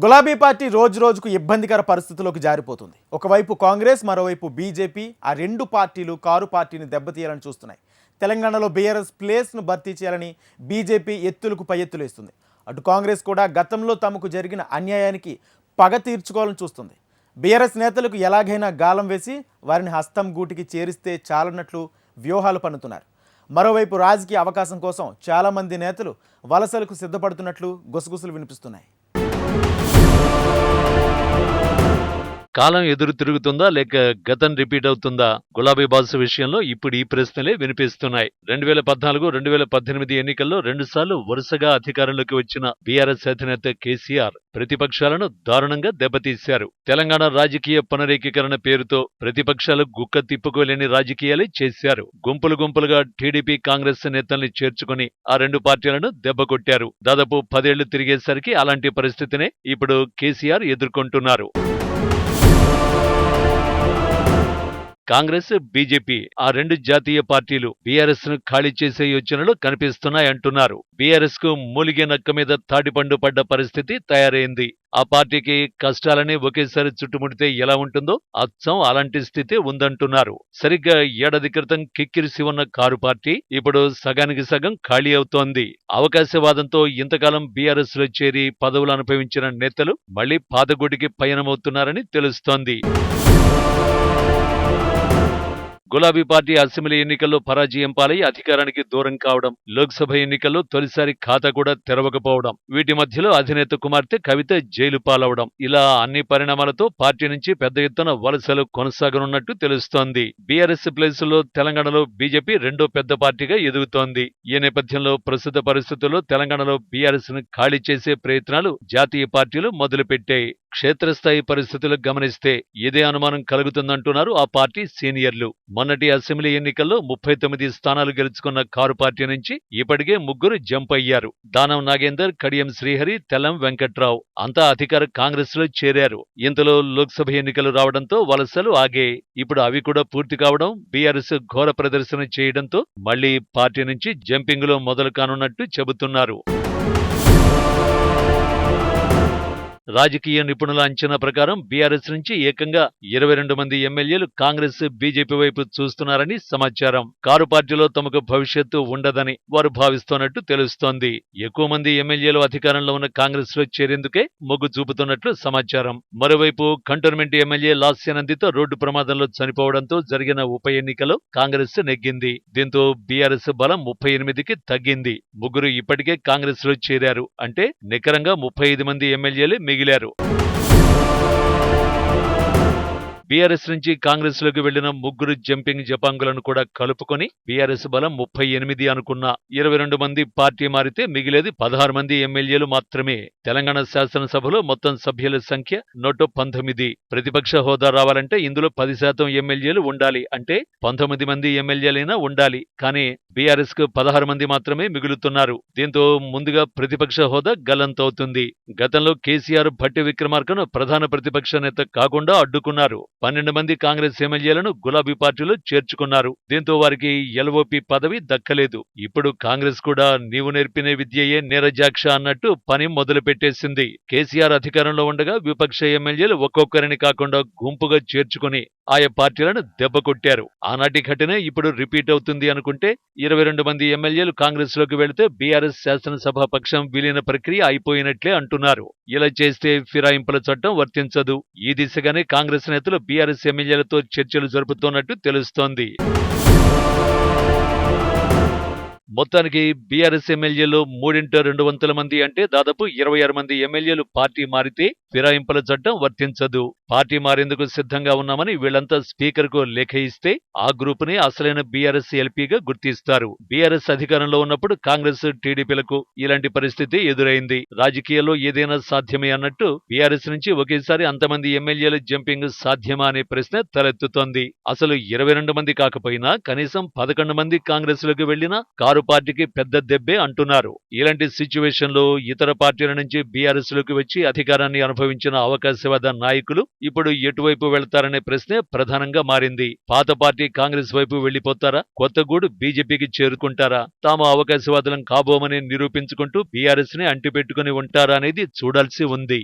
గులాబీ పార్టీ రోజు రోజుకు ఇబ్బందికర పరిస్థితుల్లోకి జారిపోతుంది. ఒకవైపు కాంగ్రెస్, మరోవైపు బీజేపీ, ఆ రెండు పార్టీలు కారు పార్టీని దెబ్బతీయాలని చూస్తున్నాయి. తెలంగాణలో బీఆర్ఎస్ ప్లేస్ను భర్తీ చేయాలని బీజేపీ ఎత్తులకు పై ఎత్తులేస్తుంది. అటు కాంగ్రెస్ కూడా గతంలో తమకు జరిగిన అన్యాయానికి పగ తీర్చుకోవాలని చూస్తుంది. బీఆర్ఎస్ నేతలకు ఎలాగైనా గాలం వేసి వారిని హస్తం గూటికి చేరిస్తే చాలన్నట్లు వ్యూహాలు పన్నుతున్నారు. మరోవైపు రాజకీయ అవకాశం కోసం చాలామంది నేతలు వలసలకు సిద్ధపడుతున్నట్లు గుసగుసలు వినిపిస్తున్నాయి. కాలం ఎదురు తిరుగుతుందా లేక గతం రిపీట్ అవుతుందా? గులాబీ బాస్ విషయంలో ఇప్పుడు ఈ ప్రశ్నలే వినిపిస్తున్నాయి. 2014, 2018 ఎన్నికల్లో 2 సార్లు వరుసగా అధికారంలోకి వచ్చిన బీఆర్ఎస్ అధినేత కేసీఆర్ ప్రతిపక్షాలను దారుణంగా దెబ్బతీశారు. తెలంగాణ రాజకీయ పునరేకీకరణ పేరుతో ప్రతిపక్షాలు గుక్క తిప్పుకోలేని రాజకీయాలే చేశారు. గుంపులుగా టీడీపీ, కాంగ్రెస్ నేతల్ని చేర్చుకుని ఆ రెండు పార్టీలను దెబ్బకొట్టారు. దాదాపు 10 ఏళ్లు తిరిగేసరికి అలాంటి పరిస్థితినే ఇప్పుడు కేసీఆర్ ఎదుర్కొంటున్నారు. కాంగ్రెస్, బీజేపీ ఆ రెండు జాతీయ పార్టీలు బీఆర్ఎస్ ను ఖాళీ చేసే యోచనలో కనిపిస్తున్నాయంటున్నారు. బీఆర్ఎస్ కు మూలిగే నక్క మీద తాటిపండు పడ్డ పరిస్థితి తయారైంది. ఆ పార్టీకి కష్టాలని ఒకేసారి చుట్టుముడితే ఎలా ఉంటుందో అచ్చం అలాంటి స్థితి ఉందంటున్నారు. సరిగ్గా ఏడాది క్రితం కిక్కిరిసి ఉన్న కారు పార్టీ ఇప్పుడు సగానికి సగం ఖాళీ అవుతోంది. అవకాశవాదంతో ఇంతకాలం బీఆర్ఎస్ లో చేరి పదవులు అనుభవించిన నేతలు మళ్లీ పాతగుడికి పయనమవుతున్నారని తెలుస్తోంది. గులాబీ పార్టీ అసెంబ్లీ ఎన్నికల్లో పరాజయం పాలై అధికారానికి దూరం కావడం, లోక్సభ ఎన్నికల్లో తొలిసారి ఖాతా కూడా తెరవకపోవడం, వీటి మధ్యలో అధినేత కుమార్తె కవిత జైలు పాలవడం, ఇలా అన్ని పరిణామాలతో పార్టీ నుంచి పెద్ద ఎత్తున వలసలు కొనసాగనున్నట్టు తెలుస్తోంది. బీఆర్ఎస్ ప్లేసులో తెలంగాణలో బీజేపీ రెండో పెద్ద పార్టీగా ఎదుగుతోంది. ఈ నేపథ్యంలో ప్రస్తుత పరిస్థితుల్లో తెలంగాణలో బీఆర్ఎస్ ను ఖాళీ చేసే ప్రయత్నాలు జాతీయ పార్టీలు మొదలుపెట్టాయి. క్షేత్రస్థాయి పరిస్థితులు గమనిస్తే ఇదే అనుమానం కలుగుతుందంటున్నారు ఆ పార్టీ సీనియర్లు. మొన్నటి అసెంబ్లీ ఎన్నికల్లో 39 స్థానాలు గెలుచుకున్న కారు పార్టీ నుంచి ఇప్పటికే 3 జంప్ అయ్యారు. దానం నాగేందర్, కడియం శ్రీహరి, తెల్లం వెంకట్రావు అంతా అధికార కాంగ్రెస్ లో చేరారు. ఇంతలో లోక్సభ ఎన్నికలు రావడంతో వలసలు ఆగాయి. ఇప్పుడు అవి కూడా పూర్తి కావడం, బీఆర్ఎస్ ఘోర ప్రదర్శన చేయడంతో మళ్లీ పార్టీ నుంచి జంపింగ్ లో మొదలు కానున్నట్టు చెబుతున్నారు. రాజకీయ నిపుణుల అంచనా ప్రకారం బీఆర్ఎస్ నుంచి ఏకంగా 22 మంది ఎమ్మెల్యేలు కాంగ్రెస్, బీజేపీ వైపు చూస్తున్నారని సమాచారం. కారు పార్టీలో తమకు భవిష్యత్తు ఉండదని వారు భావిస్తున్నట్టు తెలుస్తోంది. ఎక్కువ మంది ఎమ్మెల్యేలు అధికారంలో ఉన్న కాంగ్రెస్ లో చేరేందుకే మొగ్గు చూపుతున్నట్లు సమాచారం. మరోవైపు కంటోన్మెంట్ ఎమ్మెల్యే లాస్యానందితో రోడ్డు ప్రమాదంలో చనిపోవడంతో జరిగిన ఉప ఎన్నికలో కాంగ్రెస్ నెగ్గింది. దీంతో బీఆర్ఎస్ బలం 38కి తగ్గింది. 3 ఇప్పటికే కాంగ్రెస్ లో చేరారు. అంటే నికరంగా 35 మంది ఎమ్మెల్యేలు మిగిలారు. బీఆర్ఎస్ నుంచి కాంగ్రెస్ లోకి వెళ్లిన 3 జంపింగ్ జపాంగులను కూడా కలుపుకొని బీఆర్ఎస్ బలం 38 అనుకున్న 22 మంది పార్టీ మారితే మిగిలేది 16 మంది ఎమ్మెల్యేలు మాత్రమే. తెలంగాణ శాసనసభలో మొత్తం సభ్యుల సంఖ్య 119. ప్రతిపక్ష హోదా రావాలంటే ఇందులో 10% ఎమ్మెల్యేలు ఉండాలి. అంటే 19 మంది ఎమ్మెల్యేలైనా ఉండాలి. కానీ బీఆర్ఎస్ కు 16 మంది మాత్రమే మిగులుతున్నారు. దీంతో ముందుగా ప్రతిపక్ష హోదా గల్లంతవుతుంది. గతంలో కేసీఆర్ భట్టి విక్రమార్కను ప్రధాన ప్రతిపక్ష నేత కాకుండా అడ్డుకున్నారు. 12 మంది కాంగ్రెస్ ఎమ్మెల్యేలను గులాబీ పార్టీలో చేర్చుకున్నారు. దీంతో వారికి ఎల్ఓపి పదవి దక్కలేదు. ఇప్పుడు కాంగ్రెస్ కూడా నీవు నేర్పిన విద్యయే నీరజాక్ష అన్నట్టు పని మొదలుపెట్టేసింది. కేసీఆర్ అధికారంలో ఉండగా విపక్ష ఎమ్మెల్యేలు ఒక్కొక్కరిని కాకుండా గుంపుగా చేర్చుకుని ఆయా పార్టీలను దెబ్బకొట్టారు. ఆనాటి ఘటనే ఇప్పుడు రిపీట్ అవుతుంది అనుకుంటే 22 మంది ఎమ్మెల్యేలు కాంగ్రెస్ లోకి వెళితే బీఆర్ఎస్ శాసనసభ పక్షం విలీన ప్రక్రియ అయిపోయినట్లే అంటున్నారు. ఇలా చేస్తే ఫిరాయింపుల చట్టం వర్తించదు. ఈ దిశగానే కాంగ్రెస్ నేతలు బీఆర్ఎస్ ఎమ్మెల్యేలతో చర్చలు జరుపుతున్నట్టు తెలుస్తోంది. మొత్తానికి బీఆర్ఎస్ ఎమ్మెల్యేలు 3/2 మంది అంటే దాదాపు 26 మంది ఎమ్మెల్యేలు పార్టీ మారితే ఫిరాయింపుల చట్టం వర్తించదు. పార్టీ మారేందుకు సిద్ధంగా ఉన్నామని వీళ్లంతా స్పీకర్ కు లేఖ ఇస్తే ఆ గ్రూప్ ని అసలైన బీఆర్ఎస్ ఎల్పీగా గుర్తిస్తారు. బీఆర్ఎస్ అధికారంలో ఉన్నప్పుడు కాంగ్రెస్, టీడీపీలకు ఇలాంటి పరిస్థితి ఎదురైంది. రాజకీయాల్లో ఏదైనా సాధ్యమే అన్నట్టు బీఆర్ఎస్ నుంచి ఒకేసారి అంతమంది ఎమ్మెల్యేల జంపింగ్ సాధ్యమా అనే ప్రశ్న తలెత్తుతోంది. అసలు 22 మంది కాకపోయినా కనీసం 11 మంది కాంగ్రెస్ లోకి వెళ్లినా కారు పార్టీకి పెద్ద దెబ్బే అంటున్నారు. ఇలాంటి సిచ్యువేషన్ లో ఇతర పార్టీల నుంచి బీఆర్ఎస్ లోకి వచ్చి అధికారాన్ని అనుభవించిన అవకాశవాద నాయకులు ఇప్పుడు ఎటువైపు వెళ్తారనే ప్రశ్నే ప్రధానంగా మారింది. పాత పార్టీ కాంగ్రెస్ వైపు వెళ్లిపోతారా? కొత్త గూడు బీజేపీకి చేరుకుంటారా? తాము అవకాశవాదులం కాబోమని నిరూపించుకుంటూ బీఆర్ఎస్ ని అంటిపెట్టుకుని ఉంటారా అనేది చూడాల్సి ఉంది.